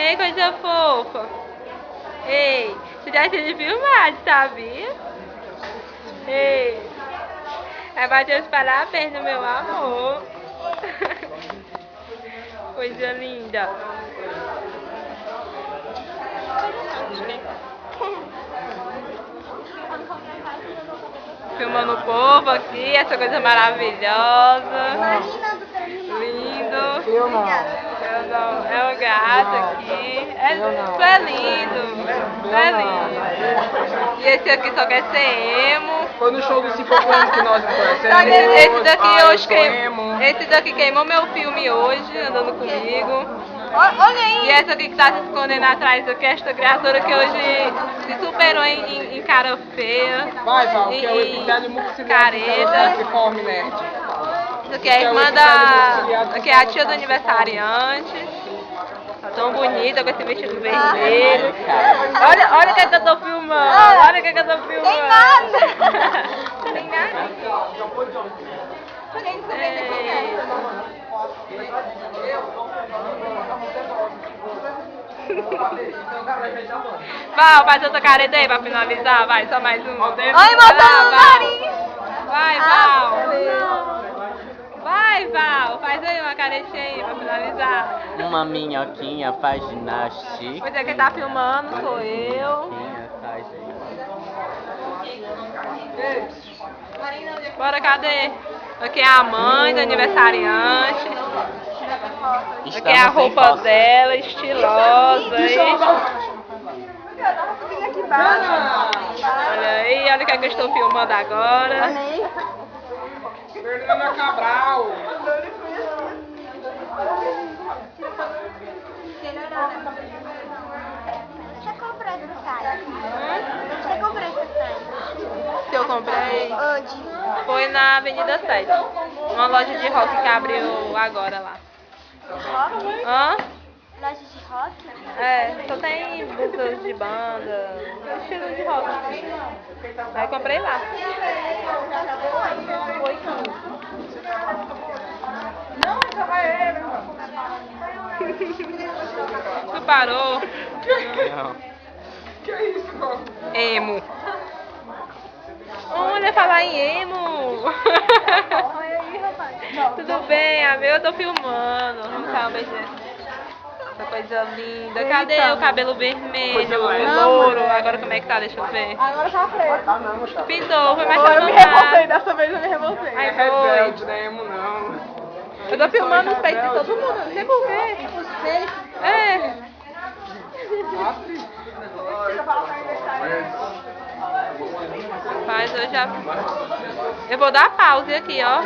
Ei, coisa fofa. Ei, você já tinha filmado, sabia? Ei, vai bater os parabéns no meu amor. Coisa linda. Filmando o povo aqui, essa coisa maravilhosa. Lindo. Eu não. Eu não. É um gato aqui. Isso é lindo. Isso é lindo. E esse aqui só quer ser emo. Foi no show do Simple Plan que nós conhecemos. Esse daqui hoje queimou. Esse daqui queimou meu filme hoje, andando comigo. Olha aí. E essa aqui que tá se escondendo atrás aqui, esta criatura que hoje se superou em cara feia. Vai, Val, que é o episódio careta. que come nerd. Isso aqui é a irmã da... Aqui é a tia do aniversariante. Tá tão bonita com esse vestido vermelho. Olha o que eu tô filmando. Olha o que eu tô filmando. Tem nada. Tem nada. Val, faz outra careta aí pra finalizar, vai, só mais uma. Ai, botando no nariz. Vai, Val. Vai, Val, faz aí uma caretinha aí pra finalizar. Uma minhoquinha faz ginástica. Pois é, quem tá filmando sou eu. Minhoquinha faz Bora, cadê? Aqui é a mãe do aniversariante. Aqui é a roupa dela, estilosa. Olha aí, olha o que é que eu estou filmando agora. Fernanda Cabral. Você comprou essa saia? Você comprou essa saia? Se eu comprei, Onde? foi na Avenida 7. Uma loja de rock que abriu agora lá. Rock? Hã? Loja de rock? É, só tem blusas de banda, estilo de rock. Aí eu comprei lá. Foi 15. Tu parou? Não. Que é isso, Val? Emo. Olha, falar em emo. Tudo bem, amigo? Eu tô filmando. Vamos dar um beijinho. Essa coisa linda. Cadê o cabelo vermelho, o louro? Agora como é que tá? Deixa eu ver. Agora tá preto. Ah, não, mochada. Pintou, foi mais Eu me revoltei, dessa vez eu me revoltei. Ai, É foi. rebelde, não é emo, não. Eu tô filmando os peitos de todo mundo, não sei por quê. Os peitos. É. Mas eu já... Eu vou dar pause aqui, ó.